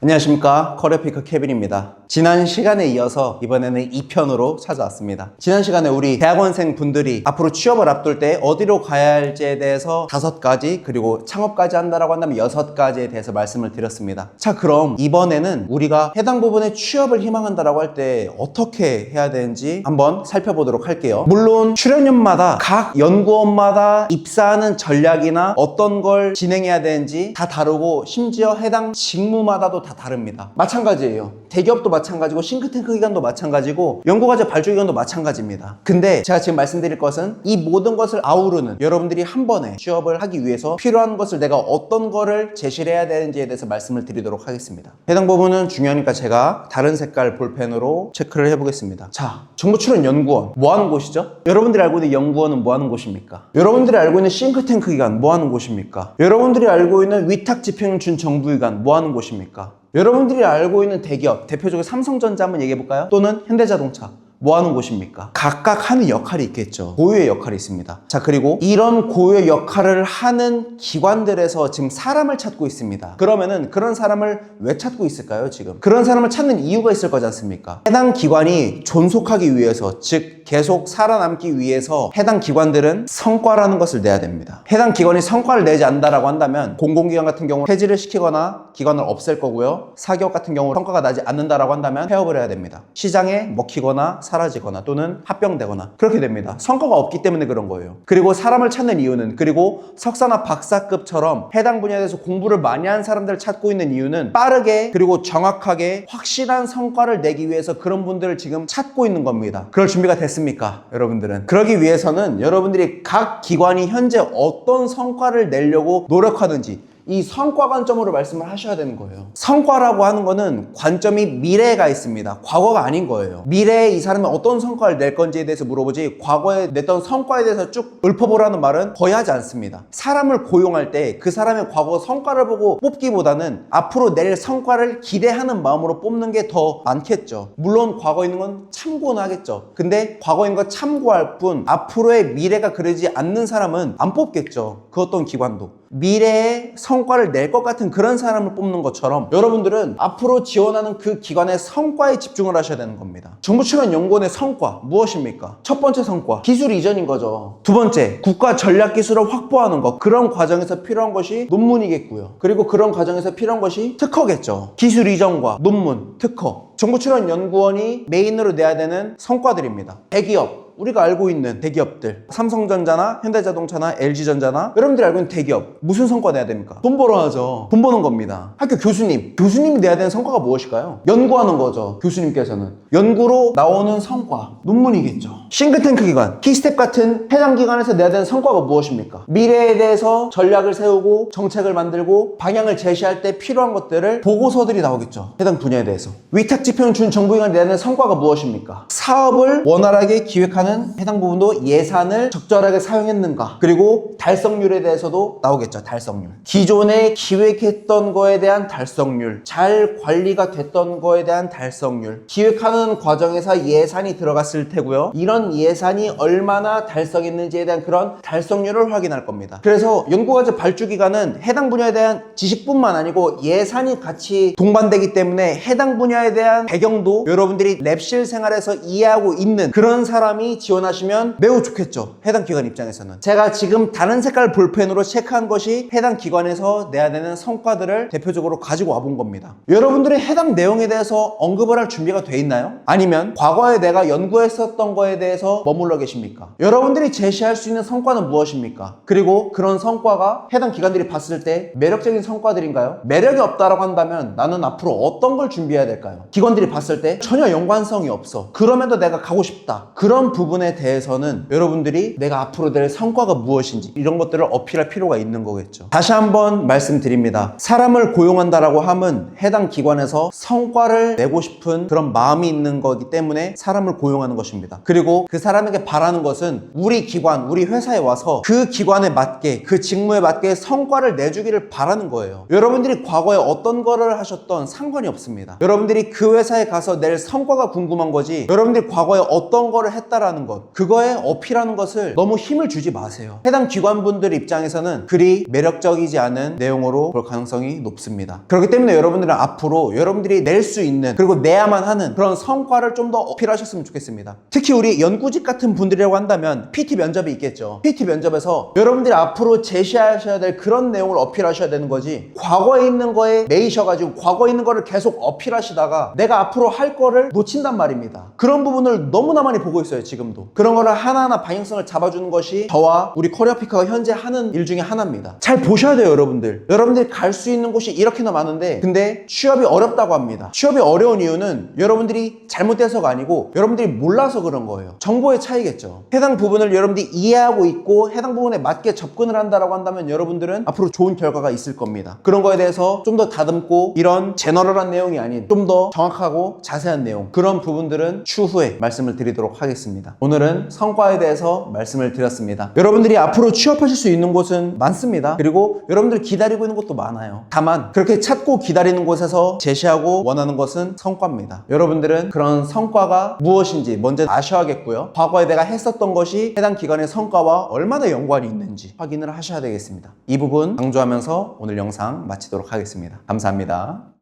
안녕하십니까, 커리어피커 케빈입니다. 지난 시간에 이어서 이번에는 2편으로 찾아왔습니다. 지난 시간에 우리 대학원생 분들이 앞으로 취업을 앞둘 때 어디로 가야 할지에 대해서 5가지, 그리고 창업까지 한다라고 한다면 6가지에 대해서 말씀을 드렸습니다. 자, 그럼 이번에는 우리가 해당 부분에 취업을 희망한다라고 할 때 어떻게 해야 되는지 한번 살펴보도록 할게요. 물론 출연료마다 각 연구원마다 입사하는 전략이나 어떤 걸 진행해야 되는지 다 다르고, 심지어 해당 직무마다도 다 다릅니다. 마찬가지예요. 대기업도 마찬가지고, 싱크탱크 기관도 마찬가지고, 연구과제 발주 기관도 마찬가지입니다. 근데 제가 지금 말씀드릴 것은 이 모든 것을 아우르는, 여러분들이 한 번에 취업을 하기 위해서 필요한 것을 내가 어떤 거를 제시를 해야 되는지에 대해서 말씀을 드리도록 하겠습니다. 해당 부분은 중요하니까 제가 다른 색깔 볼펜으로 체크를 해보겠습니다. 자, 정보출연연구원 뭐 하는 곳이죠? 여러분들이 알고 있는 연구원은 뭐 하는 곳입니까? 여러분들이 알고 있는 싱크탱크 기관 뭐 하는 곳입니까? 여러분들이 알고 있는 위탁지평준 정부기관 뭐 하는 곳입니까? 여러분들이 알고 있는 대기업, 대표적으로 삼성전자 한번 얘기해볼까요? 또는 현대자동차 뭐 하는 곳입니까? 각각 하는 역할이 있겠죠. 고유의 역할이 있습니다. 자, 그리고 이런 고유의 역할을 하는 기관들에서 지금 사람을 찾고 있습니다. 그러면은 그런 사람을 왜 찾고 있을까요, 지금? 그런 사람을 찾는 이유가 있을 거지 않습니까? 해당 기관이 존속하기 위해서, 즉 계속 살아남기 위해서 해당 기관들은 성과라는 것을 내야 됩니다. 해당 기관이 성과를 내지 않는다라고 한다면 공공기관 같은 경우는 폐지를 시키거나 기관을 없앨 거고요. 사기업 같은 경우 성과가 나지 않는다라고 한다면 폐업을 해야 됩니다. 시장에 먹히거나 사라지거나 또는 합병되거나 그렇게 됩니다. 성과가 없기 때문에 그런 거예요. 그리고 사람을 찾는 이유는, 그리고 석사나 박사급처럼 해당 분야에 대해서 공부를 많이 한 사람들을 찾고 있는 이유는 빠르게 그리고 정확하게 확실한 성과를 내기 위해서 그런 분들을 지금 찾고 있는 겁니다. 그럴 준비가 됐습니까, 여러분들은? 그러기 위해서는 여러분들이 각 기관이 현재 어떤 성과를 내려고 노력하는지 이 성과 관점으로 말씀을 하셔야 되는 거예요. 성과라고 하는 거는 관점이 미래가 있습니다. 과거가 아닌 거예요. 미래에 이 사람이 어떤 성과를 낼 건지에 대해서 물어보지, 과거에 냈던 성과에 대해서 쭉 읊어보라는 말은 거의 하지 않습니다. 사람을 고용할 때 그 사람의 과거 성과를 보고 뽑기보다는 앞으로 낼 성과를 기대하는 마음으로 뽑는 게 더 많겠죠. 물론 과거에 있는 건 참고는 하겠죠. 근데 과거에 있는 거 참고할 뿐 앞으로의 미래가 그러지 않는 사람은 안 뽑겠죠. 그 어떤 기관도. 미래의 성과를 낼 것 같은 그런 사람을 뽑는 것처럼 여러분들은 앞으로 지원하는 그 기관의 성과에 집중을 하셔야 되는 겁니다. 정보출연연구원의 성과 무엇입니까? 첫 번째 성과, 기술 이전인 거죠. 두 번째, 국가 전략 기술을 확보하는 것. 그런 과정에서 필요한 것이 논문이겠고요. 그리고 그런 과정에서 필요한 것이 특허겠죠. 기술 이전과 논문, 특허. 정보출연연구원이 메인으로 내야 되는 성과들입니다. 대기업, 우리가 알고 있는 대기업들, 삼성전자나 현대자동차나 LG전자나 여러분들이 알고 있는 대기업, 무슨 성과 내야 됩니까? 돈 벌어 하죠. 돈 버는 겁니다. 학교 교수님이 내야 되는 성과가 무엇일까요? 연구하는 거죠. 교수님께서는 연구로 나오는 성과, 논문이겠죠. 싱크탱크 기관, 키스텝 같은 해당 기관에서 내야 되는 성과가 무엇입니까? 미래에 대해서 전략을 세우고 정책을 만들고 방향을 제시할 때 필요한 것들을 보고서들이 나오겠죠. 해당 분야에 대해서. 위탁지평 준 정부기관이 내야 되는 성과가 무엇입니까? 사업을 원활하게 기획하는 해당 부분도 예산을 적절하게 사용했는가, 그리고 달성률에 대해서도 나오겠죠. 달성률, 기존에 기획했던 거에 대한 달성률, 잘 관리가 됐던 거에 대한 달성률, 기획하는 과정에서 예산이 들어갔을 테고요. 이런 예산이 얼마나 달성했는지에 대한 그런 달성률을 확인할 겁니다. 그래서 연구과제 발주기간은 해당 분야에 대한 지식뿐만 아니고 예산이 같이 동반되기 때문에 해당 분야에 대한 배경도 여러분들이 랩실 생활에서 이해하고 있는 그런 사람이 지원하시면 매우 좋겠죠. 해당 기관 입장에서는. 제가 지금 다른 색깔 볼펜으로 체크한 것이 해당 기관에서 내야 되는 성과들을 대표적으로 가지고 와본 겁니다. 여러분들이 해당 내용에 대해서 언급을 할 준비가 돼 있나요? 아니면 과거에 내가 연구했었던 거에 대해서 머물러 계십니까? 여러분들이 제시할 수 있는 성과는 무엇입니까? 그리고 그런 성과가 해당 기관들이 봤을 때 매력적인 성과들인가요? 매력이 없다라고 한다면 나는 앞으로 어떤 걸 준비해야 될까요? 기관들이 봤을 때 전혀 연관성이 없어. 그럼에도 내가 가고 싶다. 그런 부분에 대해서는 여러분들이 내가 앞으로 낼 성과가 무엇인지 이런 것들을 어필할 필요가 있는 거겠죠. 다시 한번 말씀드립니다. 사람을 고용한다라고 함은 해당 기관에서 성과를 내고 싶은 그런 마음이 있는 거기 때문에 사람을 고용하는 것입니다. 그리고 그 사람에게 바라는 것은 우리 기관, 우리 회사에 와서 그 기관에 맞게, 그 직무에 맞게 성과를 내주기를 바라는 거예요. 여러분들이 과거에 어떤 거를 하셨던 상관이 없습니다. 여러분들이 그 회사에 가서 낼 성과가 궁금한 거지, 여러분들이 과거에 어떤 거를 했다라는 하는 것, 그거에 어필하는 것을 너무 힘을 주지 마세요. 해당 기관분들 입장에서는 그리 매력적이지 않은 내용으로 볼 가능성이 높습니다. 그렇기 때문에 여러분들은 앞으로 여러분들이 낼 수 있는, 그리고 내야만 하는 그런 성과를 좀 더 어필하셨으면 좋겠습니다. 특히 우리 연구직 같은 분들이라고 한다면 PT 면접이 있겠죠. PT 면접에서 여러분들이 앞으로 제시하셔야 될 그런 내용을 어필하셔야 되는 거지, 과거에 있는 거에 매이셔가지고 과거에 있는 거를 계속 어필하시다가 내가 앞으로 할 거를 놓친단 말입니다. 그런 부분을 너무나 많이 보고 있어요. 지금도 그런 거를 하나하나 방향성을 잡아주는 것이 저와 우리 커리어피커가 현재 하는 일 중에 하나입니다. 잘 보셔야 돼요. 여러분들이 갈 수 있는 곳이 이렇게나 많은데, 근데 취업이 어렵다고 합니다. 취업이 어려운 이유는 여러분들이 잘못돼서가 아니고 여러분들이 몰라서 그런 거예요. 정보의 차이겠죠. 해당 부분을 여러분들이 이해하고 있고 해당 부분에 맞게 접근을 한다라고 한다면 여러분들은 앞으로 좋은 결과가 있을 겁니다. 그런 거에 대해서 좀 더 다듬고, 이런 제너럴한 내용이 아닌 좀 더 정확하고 자세한 내용, 그런 부분들은 추후에 말씀을 드리도록 하겠습니다. 오늘은 성과에 대해서 말씀을 드렸습니다. 여러분들이 앞으로 취업하실 수 있는 곳은 많습니다. 그리고 여러분들 기다리고 있는 곳도 많아요. 다만 그렇게 찾고 기다리는 곳에서 제시하고 원하는 것은 성과입니다. 여러분들은 그런 성과가 무엇인지 먼저 아셔야겠고요. 과거에 내가 했었던 것이 해당 기관의 성과와 얼마나 연관이 있는지 확인을 하셔야 되겠습니다. 이 부분 강조하면서 오늘 영상 마치도록 하겠습니다. 감사합니다.